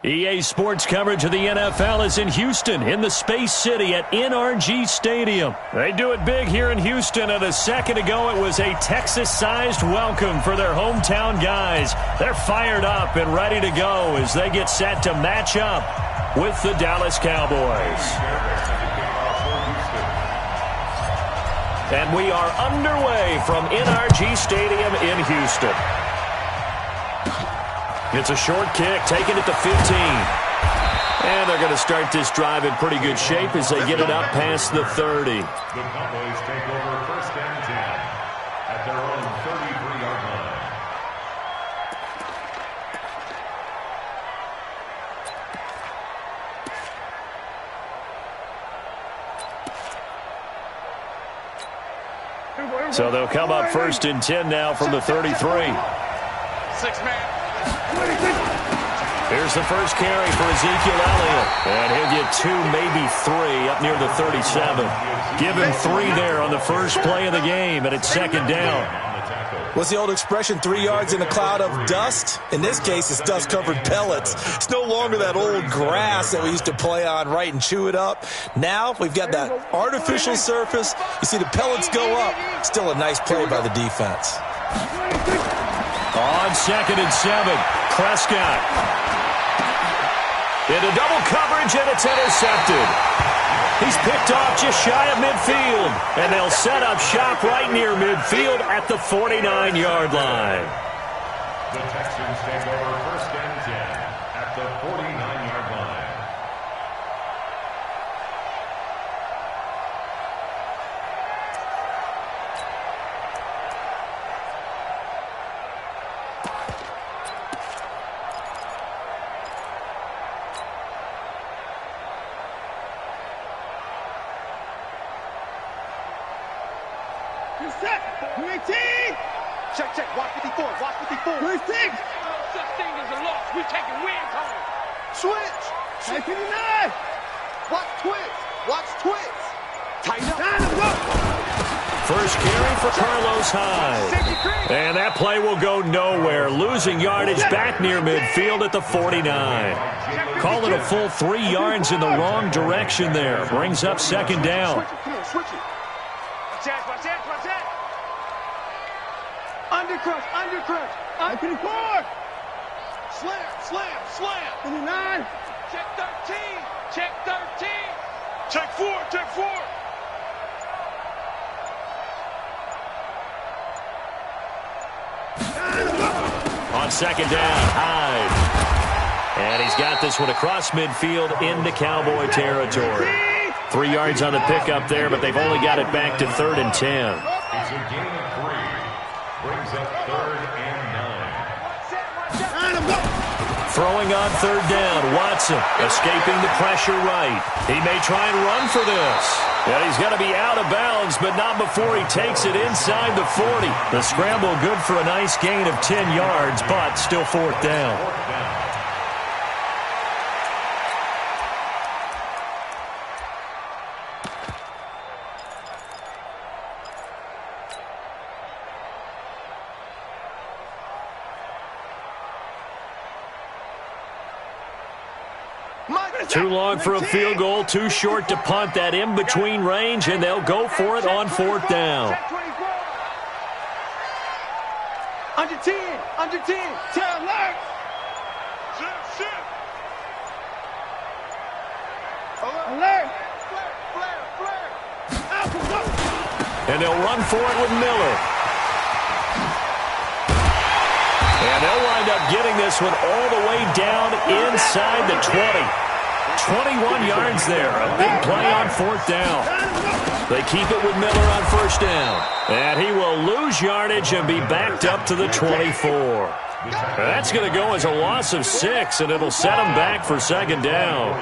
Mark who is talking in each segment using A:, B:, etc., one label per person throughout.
A: EA Sports coverage of the NFL is in Houston, in the Space City at NRG Stadium. They do it big here in Houston, and a second ago it was a Texas-sized welcome for their hometown guys. They're fired up and ready to go as they get set to match up with the Dallas Cowboys. And we are underway from NRG Stadium in Houston. It's a short kick, taking it to 15. And they're going to start this drive in pretty good shape as they get it up past the 30.
B: The Cowboys take over first and 10 at their own 33-yard
A: line. So they'll come up first and 10 now from the 33.
C: 6-man.
A: Here's the first carry for Ezekiel Elliott. And he'll get 2, maybe 3 up near the 37. Give him 3 there on the first play of the game, and it's second down.
D: What's the old expression, 3 yards in a cloud of dust? In this case, it's dust-covered pellets. It's no longer that old grass that we used to play on, right, and chew it up. Now we've got that artificial surface. You see the pellets go up. Still a nice play by the defense.
A: On second and 7, Prescott. Into double coverage, and it's intercepted. He's picked off just shy of midfield, and they'll set up shop right near midfield at the 49-yard line.
B: The Texans take over first and 10 at the 49-yard line.
C: Check. Watch 54. Watch 54. 26. No such thing as a loss. We taking wins home. Switch. 59. Watch twist. Watch twist. Tighten up.
A: First carry for Carlos Hyde. And that play will go nowhere. Losing yardage back near midfield at the 49. Call it a full 3 yards in the wrong direction there. Brings up second down.
C: Switch it. Watch that. Undercrush. I can afford. Slam. 29. Check 13. Check 4.
A: On second down, Hyde. And he's got this one across midfield into Cowboy territory. 3 yards on the pickup there, but they've only got it back to 3rd and 10.
B: It's a gain of 3. Brings up 3rd and 9.
A: Throwing on 3rd down, Watson escaping the pressure right. He may try and run for this. And he's going to be out of bounds, but not before he takes it inside the 40. The scramble good for a nice gain of 10 yards, but still 4th down. Too long for a field goal, too short to punt. That in-between range, and they'll go for it on 4th down.
C: Under 10. Tell alert. Alert.
A: And they'll run for it with Miller. And they'll wind up getting this one all the way down inside the 20. 21 yards there. A big play on 4th down. They keep it with Miller on 1st down. And he will lose yardage and be backed up to the 24. That's going to go as a loss of 6, and it'll set him back for second down.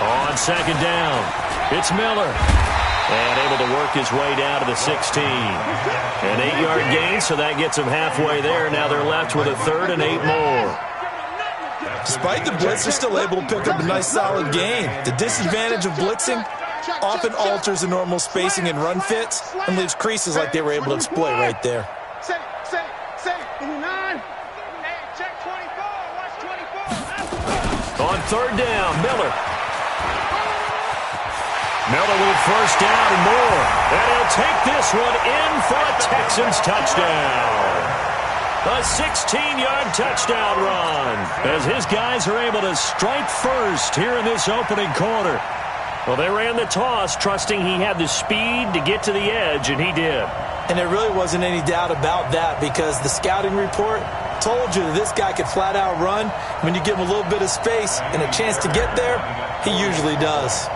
A: On second down, it's Miller. And able to work his way down to the 16. An 8-yard gain, so that gets him halfway there. Now they're left with a 3rd and 8 more.
D: Despite the blitz, they're still able to pick up a nice solid gain. The disadvantage of blitzing often alters the normal spacing and run fits and leaves creases like they were able to exploit right there.
C: Say, 59.
A: third down. Miller. Miller with first down and more. And he'll take this one in for a Texans touchdown. A 16-yard touchdown run as his guys are able to strike first here in this opening quarter. Well, they ran the toss, trusting he had the speed to get to the edge, and he did.
D: And there really wasn't any doubt about that because the scouting report told you that this guy could flat out run. When you give him a little bit of space and a chance to get there, he usually does.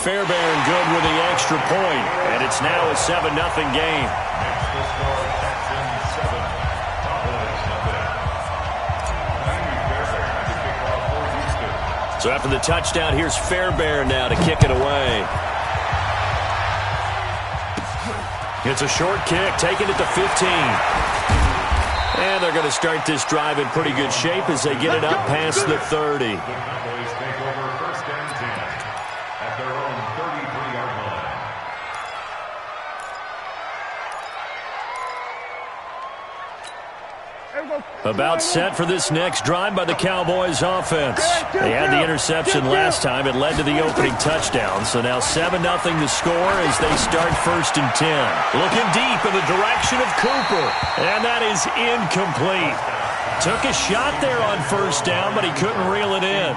A: Fairbairn good with the extra point, and it's now a 7-0 game.
B: Next to score, Texans 7. Cowboys nothing. Fairbairn had to kick off for Houston.
A: So after the touchdown, here's Fairbairn now to kick it away. It's a short kick, taking it to 15. And they're going to start this drive in pretty good shape as they get it up past the 30.
B: The Cowboys take over first and 10 at their own 33-yard line.
A: About set for this next drive by the Cowboys offense. They had the interception last time. It led to the opening touchdown. So now 7-0 the score as they start first and 10. Looking deep in the direction of Cooper. And that is incomplete. Took a shot there on first down, but he couldn't reel it in.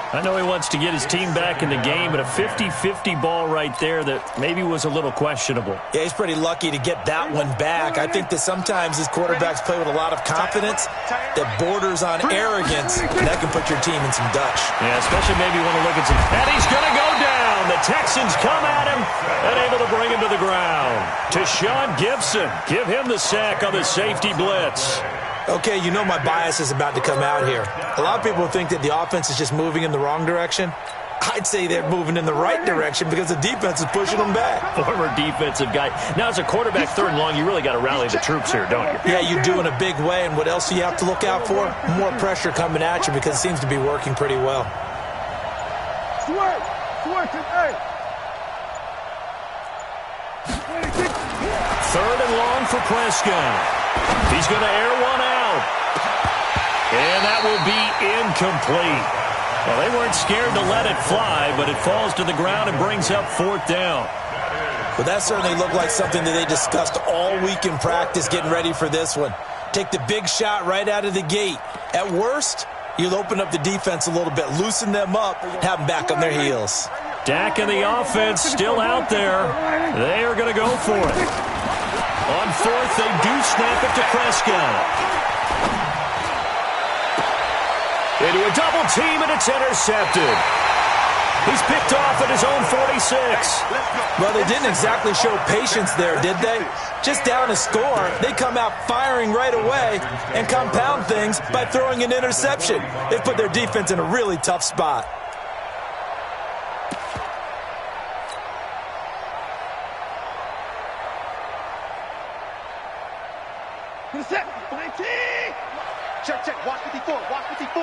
A: I know he wants to get his team back in the game, but a 50-50 ball right there that maybe was a little questionable.
D: Yeah, he's pretty lucky to get that one back. I think that sometimes these quarterbacks play with a lot of confidence that borders on arrogance, and that can put your team in some dutch.
A: Yeah, especially maybe want to look at some... And he's going to go down. The Texans come at him and able to bring him to the ground. To Sean Gibson. Give him the sack on the safety blitz.
D: Okay, you know my bias is about to come out here. A lot of people think that the offense is just moving in the wrong direction. I'd say they're moving in the right direction because the defense is pushing them back.
A: Former defensive guy. Now, as a quarterback, third and long, you really got to rally the troops here, don't you?
D: Yeah, you do in a big way. And what else do you have to look out for? More pressure coming at you because it seems to be working pretty well.
A: Third and long for Prescott. He's going to air one out. And that will be incomplete. Well, they weren't scared to let it fly, but it falls to the ground and brings up fourth down.
D: Well, that certainly looked like something that they discussed all week in practice getting ready for this one. Take the big shot right out of the gate. At worst, you'll open up the defense a little bit, loosen them up, have them back on their heels.
A: Dak and the offense still out there. They are going to go for it. On fourth, they do snap it to Prescott. Into a double team, and it's intercepted. He's picked off at his own 46.
D: Well, they didn't exactly show patience there, did they? Just down a score, they come out firing right away and compound things by throwing an interception. They put their defense in a really tough spot.
C: Check. Watch 54. Watch 54.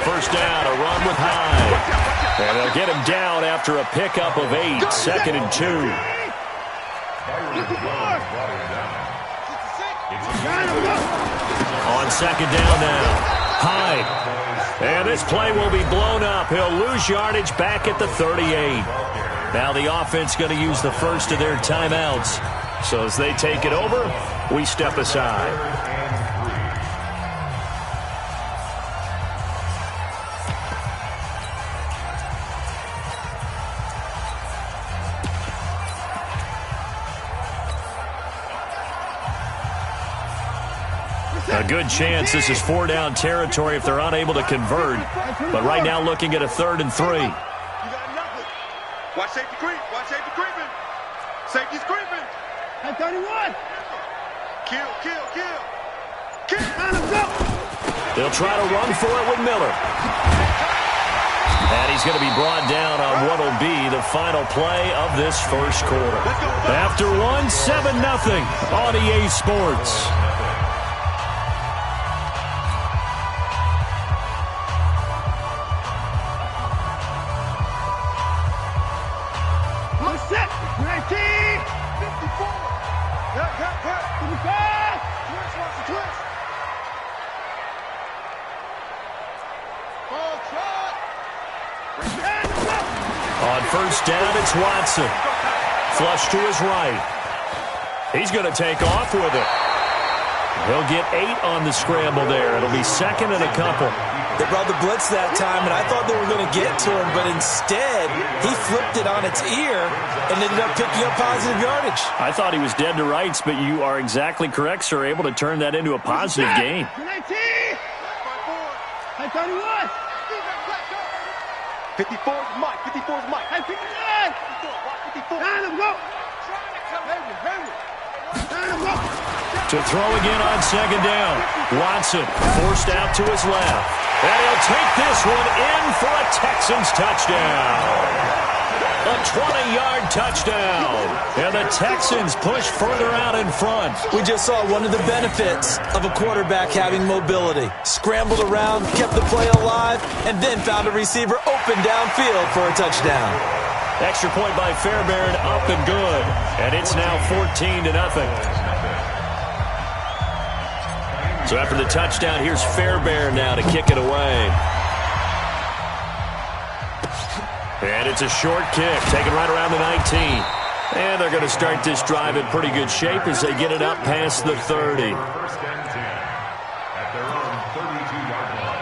A: First down, a run with Hyde. And they'll get him down after a pickup of 8. Second and 2. On second down now, Hyde. And this play will be blown up. He'll lose yardage back at the 38. Now the offense going to use the first of their timeouts. So as they take it over, we step aside. A good chance this is 4-down territory if they're unable to convert. But right now looking at a 3rd and 3.
C: You got nothing. Watch safety creep. Watch safety creeping. Safety's creeping. 31. Kill.
A: They'll try to run for it with Miller. And he's going to be brought down on what will be the final play of this first quarter. After 1, 7-0 on EA Sports. First down, it's Watson. Flush to his right. He's going to take off with it. He'll get 8 on the scramble there. It'll be second and a couple.
D: They brought the blitz that time, and I thought they were going to get to him, but instead, he flipped it on its ear and ended up picking up positive yardage.
A: I thought he was dead to rights, but you are exactly correct, sir. Able to turn that into a positive gain.
C: 19! 31! 54 is Mike. 54 is Mike. 59! 54. Time to go! Time to go!
A: To throw again on second down. Watson forced out to his left. And he'll take this one in for a Texans touchdown. A 20-yard touchdown. And the Texans push further out in front.
D: We just saw one of the benefits of a quarterback having mobility. Scrambled around, kept the play alive, and then found a receiver open downfield for a touchdown.
A: Extra point by Fairbairn, up and good. And it's now 14-0. So after the touchdown, here's Fairbairn now to kick it away. And it's a short kick, taken right around the 19. And they're going to start this drive in pretty good shape as they get it up past the 30.
B: First and 10 at their own 32-yard line.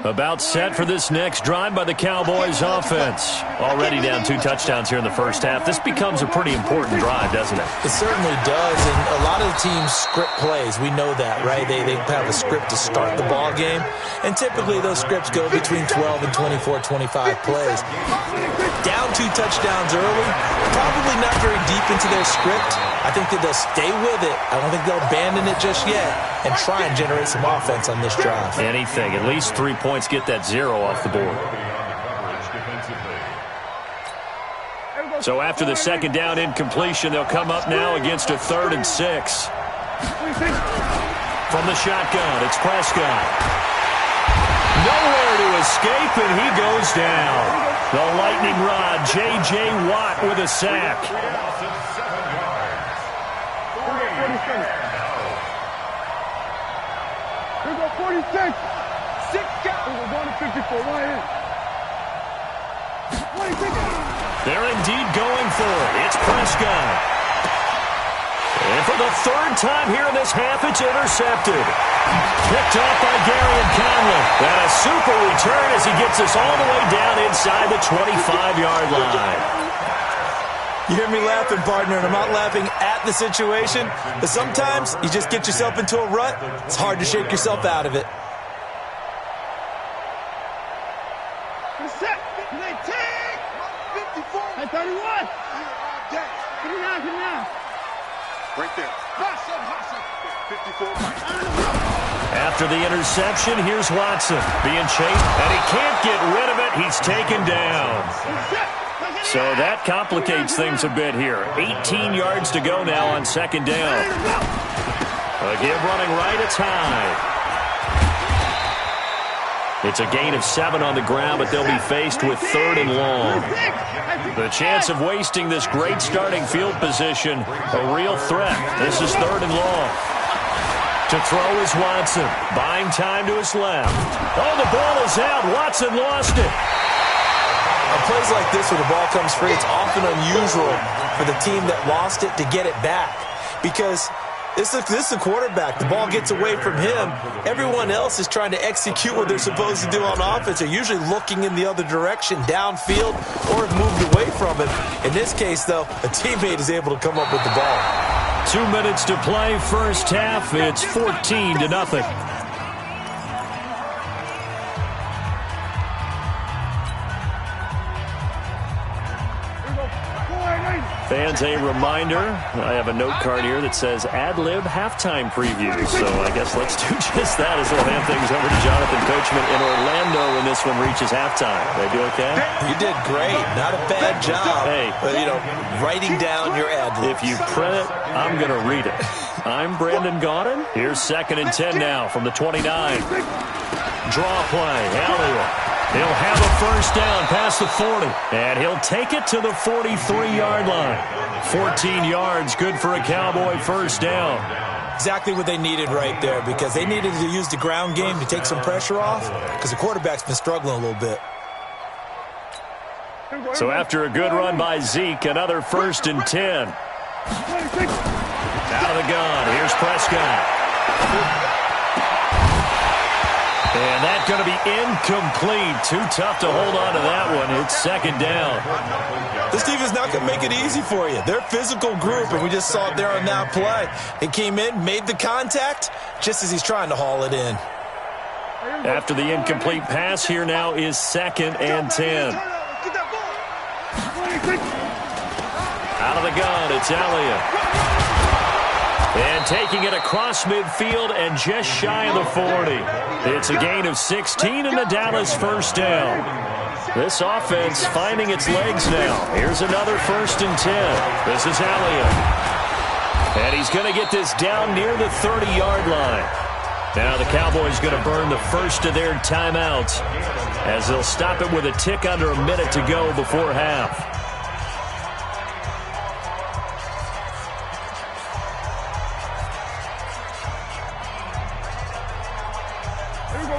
A: About set for this next drive by the Cowboys offense. Already down 2 touchdowns here in the first half. This becomes a pretty important drive, doesn't it?
D: It certainly does, and a lot of the teams script plays. We know that, right? They have a script to start the ball game, and typically those scripts go between 12 and 24, 25 plays. Down 2 touchdowns early, probably not very deep into their script. I think that they'll stay with it. I don't think they'll abandon it just yet and try and generate some offense on this drive.
A: Anything. At least 3 points, get that 0 off the board. So after the second down incompletion, they'll come up now against a 3rd and 6. From the shotgun, it's Prescott. Nowhere to escape, and he goes down. The lightning rod, J.J. Watt with a sack.
C: Here we go, 46. 6 guys. We're going to 54. Right in. 26.
A: They're indeed going for it. It's Prescott. And for the 3rd time here in this half, it's intercepted. Picked off by Gary and Conley. And a super return as he gets us all the way down inside the 25-yard line.
D: You hear me laughing, partner, and I'm not laughing at the situation, but sometimes you just get yourself into a rut. It's hard to shake yourself out of it.
C: Set. 54. 31. 59. Right there. 54.
A: After the interception, here's Watson being chased, and he can't get rid of it. He's taken down. So that complicates things a bit here. 18 yards to go now on second down. Again, running right, it's high. It's a gain of 7 on the ground, but they'll be faced with 3rd and long. The chance of wasting this great starting field position, a real threat. This is 3rd and long. To throw is Watson. Buying time to his left. Oh, the ball is out. Watson lost it.
D: On plays like this where the ball comes free, it's often unusual for the team that lost it to get it back. Because this is a quarterback. The ball gets away from him. Everyone else is trying to execute what they're supposed to do on offense. They're usually looking in the other direction, downfield, or have moved away from him. In this case, though, a teammate is able to come up with the ball.
A: 2 minutes to play, first half. It's 14-0. Fans, a reminder, I have a note card here that says ad-lib halftime preview. So I guess let's do just that as we'll hand things over to Jonathan Coachman in Orlando when this one reaches halftime. Did I do okay?
D: You did great. Not a bad job.
A: Hey.
D: But, writing down your ad-libs.
A: If you print it, I'm going to read it. I'm Brandon Gaudin. Here's 2nd and 10 now from the 29. Draw play. Elliott. He'll have a first down past the 40, and he'll take it to the 43-yard line. 14 yards, good for a Cowboy first down.
D: Exactly what they needed right there, because they needed to use the ground game to take some pressure off, because the quarterback's been struggling a little bit.
A: So after a good run by Zeke, another 1st and 10. Out of the gun, here's Prescott. And that's going to be incomplete. Too tough to hold on to that one. It's 2nd down.
D: This defense not going to make it easy for you. They're a physical group, and we just saw it there on that play. He came in, made the contact, just as he's trying to haul it in.
A: After the incomplete pass, here now is 2nd and 10. Out of the gun, it's Elliott. And taking it across midfield and just shy of the 40. It's a gain of 16 and a Dallas first down. This offense finding its legs now. Here's another 1st and 10. This is Elliott. And he's going to get this down near the 30-yard line. Now the Cowboys going to burn the first of their timeouts as they'll stop it with a tick under a minute to go before half.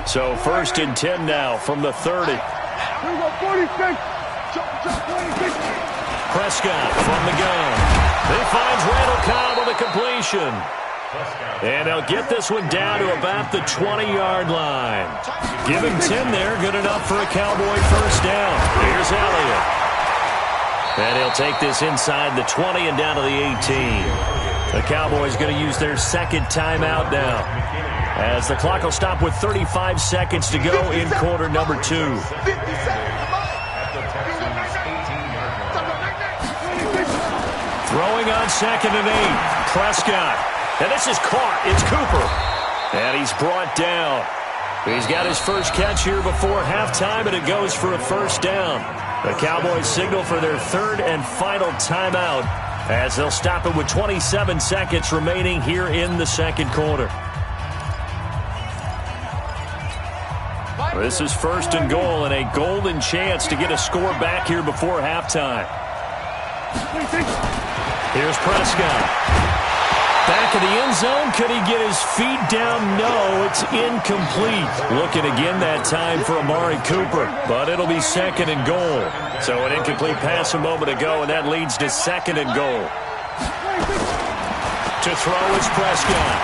A: So 1st and 10 now from the 30. Prescott from the gun. He finds Randall Cobb with a completion. And they'll get this one down to about the 20-yard line. Give him 10 there. Good enough for a Cowboy first down. Here's Elliott. And he'll take this inside the 20 and down to the 18. The Cowboys going to use their 2nd timeout now, as the clock will stop with 35 seconds to go in quarter number 2. Throwing on 2nd and 8. Prescott. And this is caught. It's Cooper. And he's brought down. He's got his first catch here before halftime, and it goes for a first down. The Cowboys signal for their 3rd and final timeout, as they'll stop it with 27 seconds remaining here in the 2nd quarter. This is 1st and goal, and a golden chance to get a score back here before halftime. Here's Prescott. Back in the end zone. Could he get his feet down? No, it's incomplete. Looking again that time for Amari Cooper, but it'll be 2nd and goal. So an incomplete pass a moment ago, and that leads to 2nd and goal. To throw is Prescott.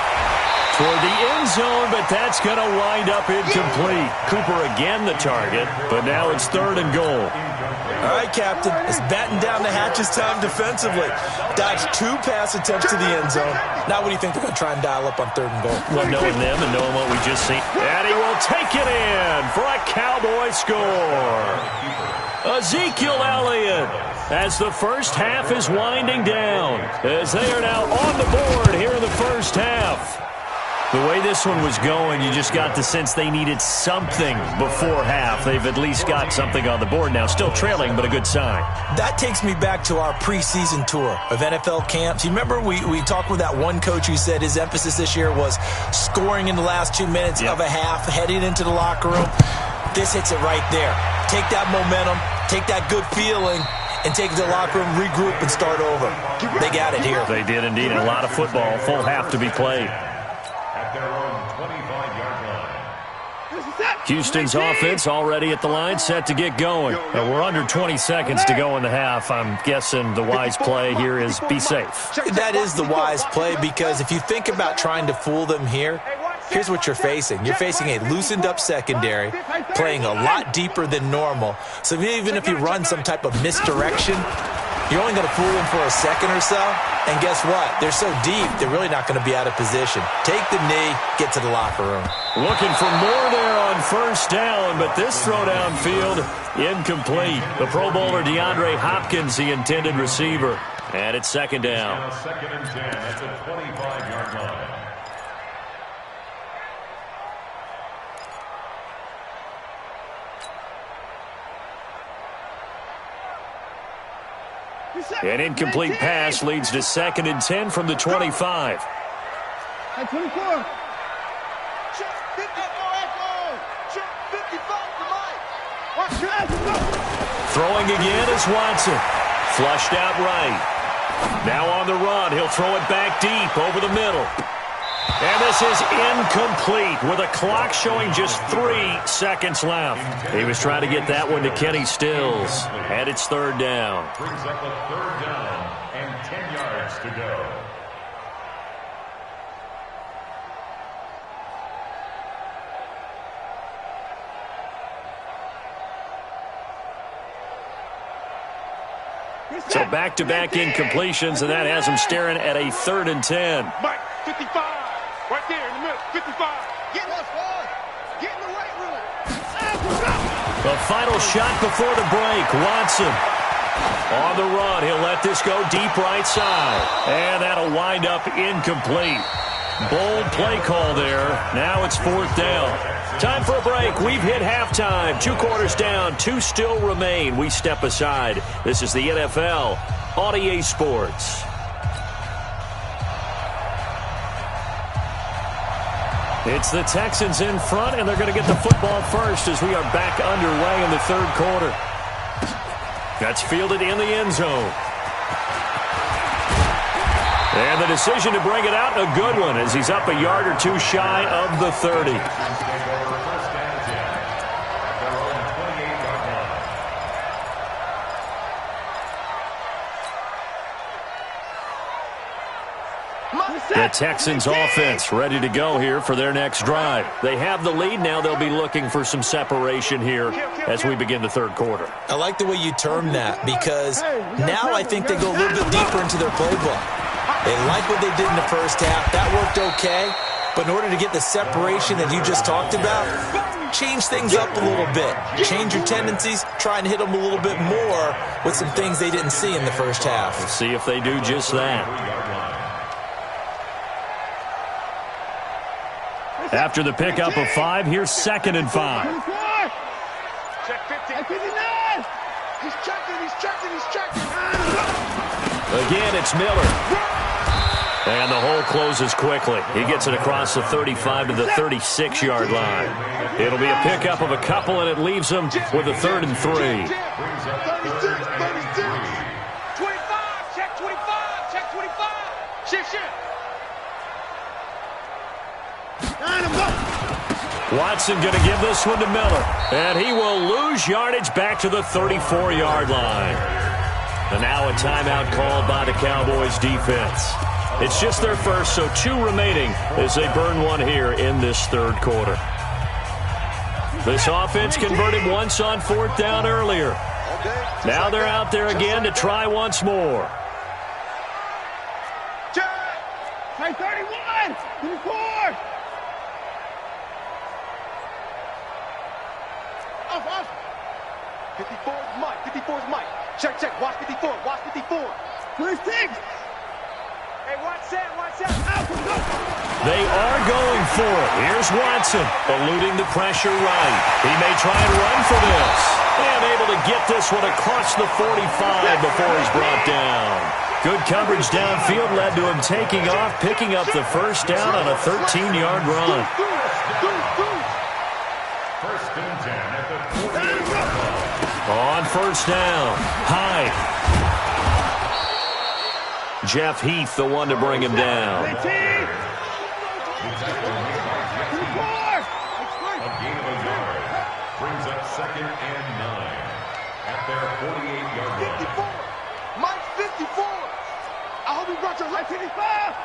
A: Toward the end zone, but that's going to wind up incomplete. Cooper again the target, but now it's 3rd and goal.
D: All right, Captain, it's batten down the hatches time defensively. Dodged 2 pass attempts to the end zone. Now what do you think they're going to try and dial up on 3rd and goal?
A: Well, knowing them and knowing what we just seen. And he will take it in for a Cowboy score. Ezekiel Elliott, as the first half is winding down, as they are now on the board here in the first half. The way this one was going, you just got the sense they needed something before half. They've at least got something on the board now. Still trailing, but a good sign. That
D: takes me back to our preseason tour of NFL camps. You remember we talked with that one coach who said his emphasis this year was scoring in the last 2 minutes of a half, heading into the locker room. This hits it right there. Take that momentum, take that good feeling, and take it to the locker room, regroup, and start over. They got it here.
A: They did indeed. A lot of football, full half to be played. Houston's offense already at the line, set to get going. We're under 20 seconds to go in the half. I'm guessing the wise play here is be safe.
D: That is the wise play, because if you think about trying to fool them here, here's what you're facing. You're facing a loosened-up secondary, playing a lot deeper than normal. So even if you run some type of misdirection, you're only going to fool them for a second or so. And guess what? They're so deep, they're really not going to be out of position. Take the knee, get to the locker room.
A: Looking for more there on first down, but this throw downfield, incomplete. The Pro Bowler DeAndre Hopkins, the intended receiver. And it's 2nd down.
B: Now 2nd and 10 at the 25-yard line.
A: An incomplete pass leads to 2nd and 10 from the 25.
C: At 24. Check 54 echo. Check 55 to Mike.
A: Throwing again is Watson. Flushed out right. Now on the run. He'll throw it back deep over the middle. And this is incomplete with a clock showing just 3 seconds left. He was trying to get that one to Kenny Stills. And it's third down.
B: Brings up a third down and 10 yards to go.
A: So back-to-back incompletions, and that has him staring at a 3rd and 10.
C: Mike, 55. Right there in the middle. 55. Get us, boy. Get in the right room.
A: The final shot before the break. Watson on the run. He'll let this go deep right side. And that'll wind up incomplete. Bold play call there. Now it's 4th down. Time for a break. We've hit halftime. 2 quarters down. 2 still remain. We step aside. This is the NFL on EA Sports. It's the Texans in front, and they're going to get the football first as we are back underway in the 3rd quarter. That's fielded in the end zone. And the decision to bring it out, a good one, as he's up a yard or 2 shy of the 30. The Texans offense ready to go here for their next drive. They have the lead now. They'll be looking for some separation here as we begin the 3rd quarter.
D: I like the way you term that, because now I think they go a little bit deeper into their playbook. They like what they did in the first half. That worked okay. But in order to get the separation that you just talked about, change things up a little bit. Change your tendencies. Try and hit them a little bit more with some things they didn't see in the first half.
A: We'll see if they do just that. After the pickup of 5, here's 2nd and 5.
C: Check 50. 59. He's checking.
A: Again, it's Miller. And the hole closes quickly. He gets it across the 35 to the 36-yard line. It'll be a pickup of a couple, and it leaves him with a 3rd and 3.
C: 36. 25. Check 25. Check 25. Shift.
A: Watson going to give this one to Miller. And he will lose yardage back to the 34-yard line. And now a timeout called by the Cowboys defense. It's just their first, so 2 remaining as they burn one here in this 3rd quarter. This offense converted once on 4th down earlier. Now they're out there again to try once more.
C: Check 31. 24. Off. 54 is Mike. 54 is Mike. Check. Watch 54. Watch 54. 26. Hey, watch that.
A: They are going for it. Here's Watson, eluding the pressure right. He may try and run for this. And able to get this one across the 45 before he's brought down. Good coverage downfield led to him taking off, picking up the 1st down on a 13-yard run.
B: 1st and 10 at the 48.
A: On 1st down, Hyde. Jeff Heath, the one to bring him down.
B: A gain of a yard. Brings up 2nd and 9 at their 48-yard line.
C: 54. Mike 54. I hope he brought your right 55.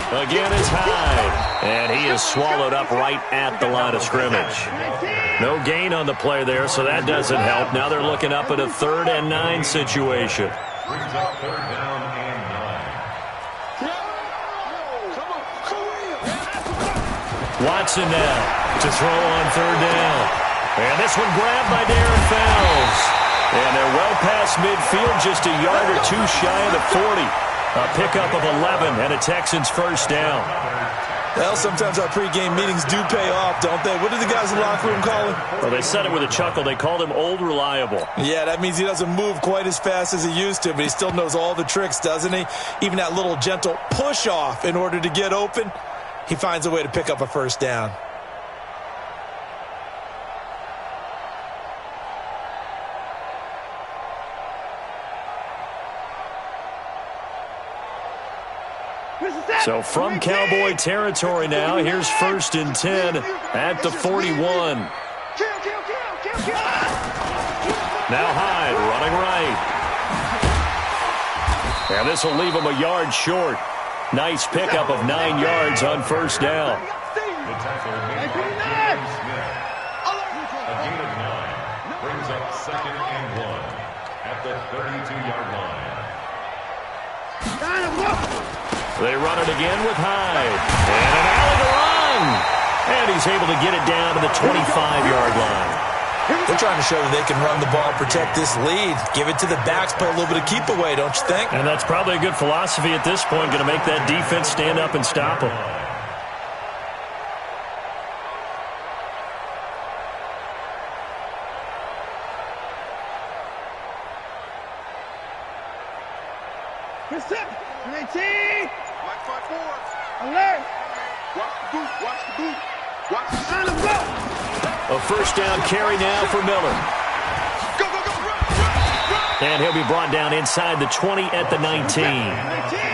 A: Again is Hyde. And he is swallowed up right at the line of scrimmage. No gain on the play there, so that doesn't help. Now they're looking up at a 3rd and 9 situation.
B: Brings up 3rd down and 9.
A: Watson now to throw on 3rd down. And this one grabbed by Darren Fells. And they're well past midfield, just a yard or 2 shy of the 40. A pickup of 11 and a Texans 1st down.
D: Well, sometimes our pregame meetings do pay off, don't they? What did the guys in the locker room call him?
A: Well, they said it with a chuckle. They called him Old Reliable.
D: Yeah, that means he doesn't move quite as fast as he used to, but he still knows all the tricks, doesn't he? Even that little gentle push-off in order to get open, he finds a way to pick up a 1st down.
A: So from Cowboy territory now, here's 1st and 10 at the 41. Now Hyde running right. And this will leave him a yard short. Nice pickup of 9 yards on 1st down.
B: The tackle made by James Smith. A gain of 9 brings up 2nd and 1 at the 32-yard line.
A: They run it again with Hyde. And an alley to run. And he's able to get it down to the 25-yard line.
D: They're trying to show that they can run the ball, protect this lead. Give it to the backs, play a little bit of keep away, don't you think?
A: And that's probably a good philosophy at this point, going to make that defense stand up and stop them.
C: Reset. 19. Watch 5-4. Alert. Watch the boot. Watch the boot. Watch the sign of block.
A: A 1st down carry now for Miller.
C: Go, go, go. Run.
A: And he'll be brought down inside the 20 at the 19.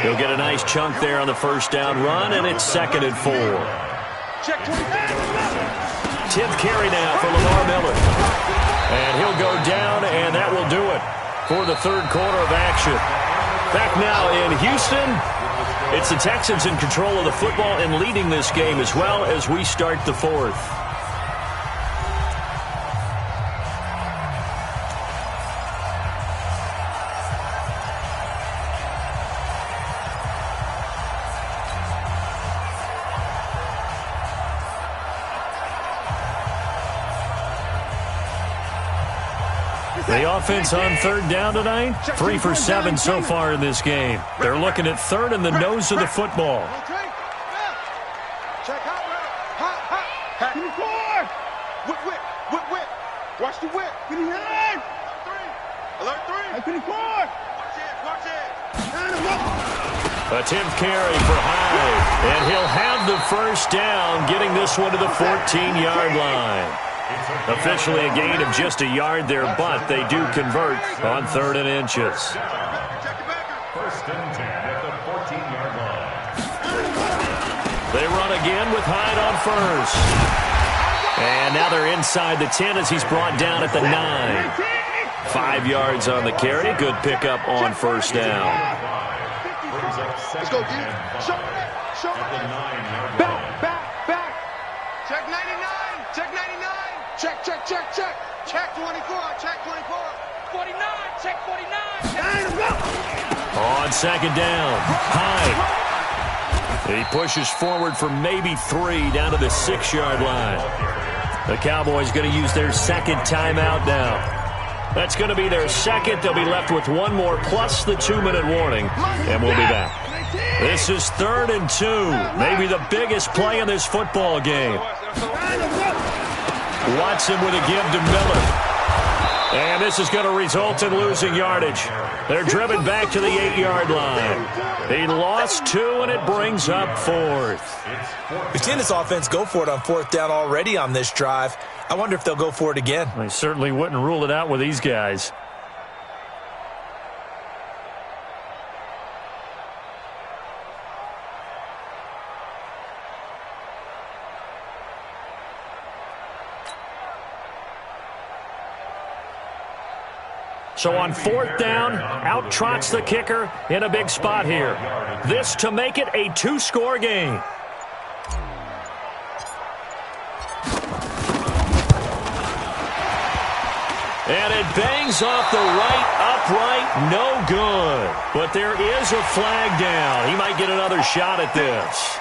A: He'll get a nice chunk there on the 1st down run, and it's 2nd and 4.
C: Check 25.
A: 10th carry now for Lamar Miller. And he'll go down, and that will do it for the 3rd quarter of action. Back now in Houston, it's the Texans in control of the football and leading this game as well as we start the 4th. The offense on 3rd down tonight, 3 for 7 so far in this game. They're looking at 3rd in the nose of the football.
C: Check hot, hot, hot. 24. Whip, whip, whip, whip. Watch the whip. 29. Alert 3. 24. Watch it.
A: A 10th carry for Hyde. And he'll have the 1st down, getting this one to the 14-yard line. Officially a gain of just a yard there, but they do convert on 3rd and inches.
B: 1st and 10 at the 14-yard line.
A: They run again with Hyde on 1st. And now they're inside the 10 as he's brought down at the 9. 5 yards on the carry. Good pickup on 1st down.
C: Let's go, D. Show
B: At the 9-yard line.
C: Back. Check 99. Check 99. Check. Check 24. Check 24. 49. Check 49.
A: On 2nd down, Hyde. He pushes forward for maybe 3 down to the 6-yard line. The Cowboys going to use their 2nd timeout now. That's going to be their 2nd. They'll be left with 1 more plus the 2-minute warning, and we'll be back. This is 3rd and 2, maybe the biggest play in this football game. Watson with a give to Miller. And this is going to result in losing yardage. They're driven back to the 8-yard line. He lost 2, and it brings up 4th.
D: We've seen this offense go for it on 4th down already on this drive. I wonder if they'll go for it again.
A: I certainly wouldn't rule it out with these guys. So on 4th down, out trots the kicker in a big spot here. This to make it a 2-score game. And it bangs off the right upright, no good. But there is a flag down. He might get another shot at this.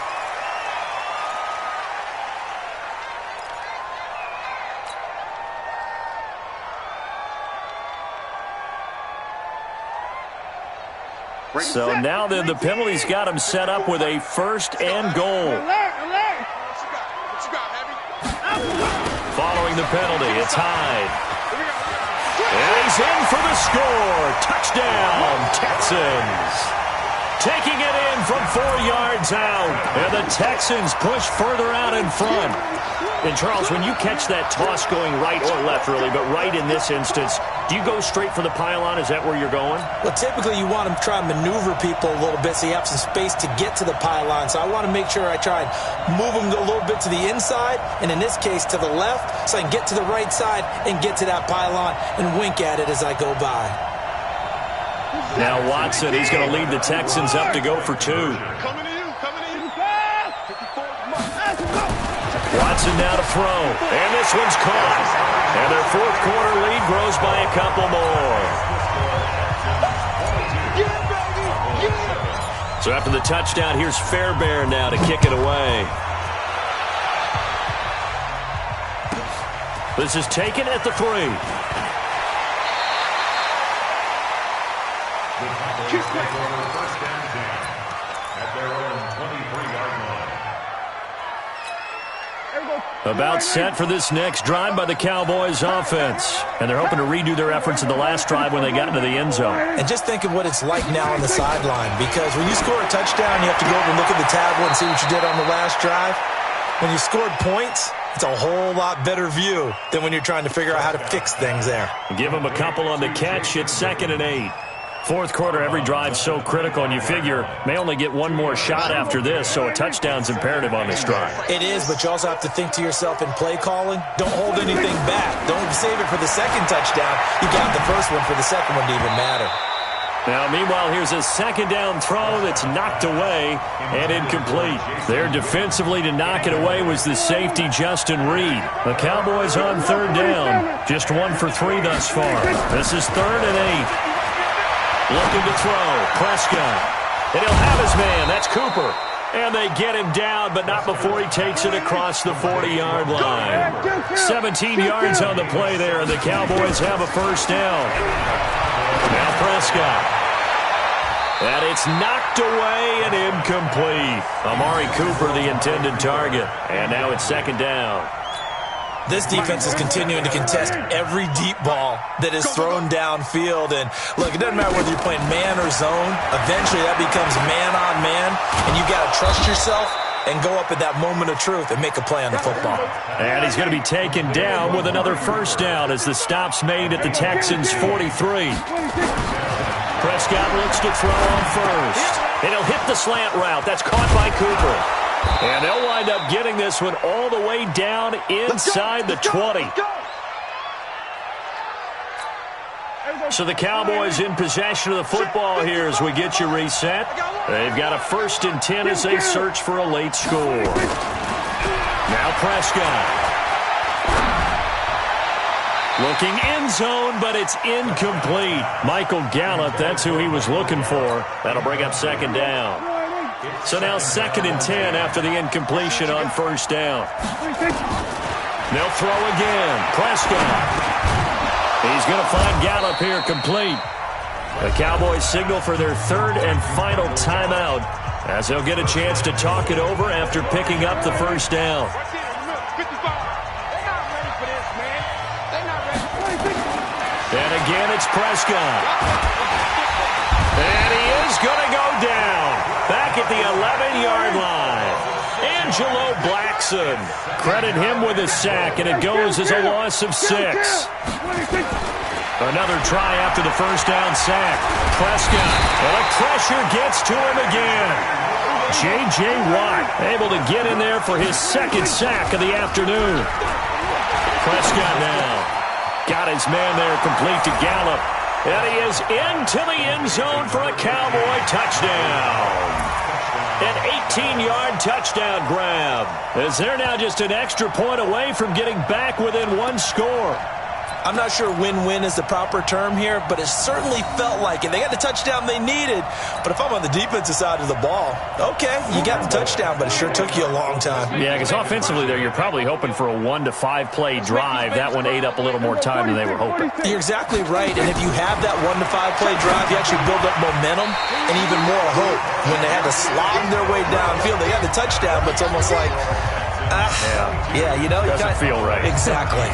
A: So now then the penalty's got him set up with a 1st and goal. Following the penalty, it's Hyde. And he's in for the score. Touchdown, Texans. taking it in from 4 yards out. And the Texans push further out in front. And, Charles, when you catch that toss going right or left, really, but right in this instance, do you go straight for the pylon? Is that where you're going?
D: Well, typically you want to try and maneuver people a little bit so you have some space to get to the pylon. So I want to make sure I try and move them a little bit to the inside, and in this case to the left, so I can get to the right side and get to that pylon and wink at it as I go by.
A: Now Watson, he's going to lead the Texans up to go for 2.
C: Coming to you.
A: Watson now to throw, and this one's caught. And their fourth quarter lead grows by a couple more. So after the touchdown, here's Fairbairn now to kick it away. This is taken at the 3.
B: First down at their own 23-yard line.
A: About set for this next drive by the Cowboys offense. And they're hoping to redo their efforts in the last drive when they got into the end zone.
D: And just think of what it's like now on the sideline, because when you score a touchdown, you have to go over and look at the tablet and see what you did on the last drive. When you scored points, it's a whole lot better view than when you're trying to figure out how to fix things there.
A: Give them a couple on the catch. It's 2nd and 8. Fourth quarter, every drive's so critical, and you figure may only get one more shot after this, so a touchdown's imperative on this drive.
D: It is, but you also have to think to yourself in play calling, don't hold anything back. Don't save it for the second touchdown. You got the first one for the second one to even matter.
A: Now, meanwhile, here's a second down throw that's knocked away and incomplete. There defensively to knock it away was the safety, Justin Reed. The Cowboys on third down, just 1 for 3 thus far. This is 3rd and 8. Looking to throw, Prescott. And he'll have his man, that's Cooper. And they get him down, but not before he takes it across the 40-yard line. 17 yards on the play there, and the Cowboys have a first down. Now Prescott. And it's knocked away and incomplete. Amari Cooper, the intended target. And now it's 2nd down.
D: This defense is continuing to contest every deep ball that is thrown downfield. And, look, it doesn't matter whether you're playing man or zone. Eventually that becomes man-on-man, and you've got to trust yourself and go up at that moment of truth and make a play on the football.
A: And he's going to be taken down with another first down as the stop's made at the Texans' 43. Prescott looks to throw on first. And he'll hit the slant route. That's caught by Cooper. And they'll wind up getting this one all the way down inside the 20. So the Cowboys in possession of the football here as we get you reset. They've got a 1st and 10 as they search for a late score. Now Prescott. Looking end zone, but it's incomplete. Michael Gallup, that's who he was looking for. That'll bring up 2nd down. So now 2nd and 10 after the incompletion on first down. They'll throw again. Prescott. He's going to find Gallup here complete. The Cowboys signal for their 3rd and final timeout as they'll get a chance to talk it over after picking up the first down. And again, it's Prescott. And he is going to go down. Back at the 11-yard line. Angelo Blackson. Credit him with a sack, and it goes as a loss of 6. Another try after the first down sack. Prescott. And the pressure gets to him again. J.J. Watt able to get in there for his 2nd sack of the afternoon. Prescott now. Got his man there complete to Gallup. And he is into the end zone for a Cowboy touchdown. An 18-yard touchdown grab. As they're now just an extra point away from getting back within 1 score.
D: I'm not sure win-win is the proper term here, but it certainly felt like it. They got the touchdown they needed, but if I'm on the defensive side of the ball, okay, you got the touchdown, but it sure took you a long time.
A: Yeah, because offensively there, you're probably hoping for a 1 to 5 play drive. That one ate up a little more time than they were hoping.
D: You're exactly right, and if you have that 1 to 5 play drive, you actually build up momentum and even more hope. When they had to slog their way downfield, they got the touchdown, but it's almost like,
A: yeah,
D: you know,
A: doesn't feel right.
D: Exactly.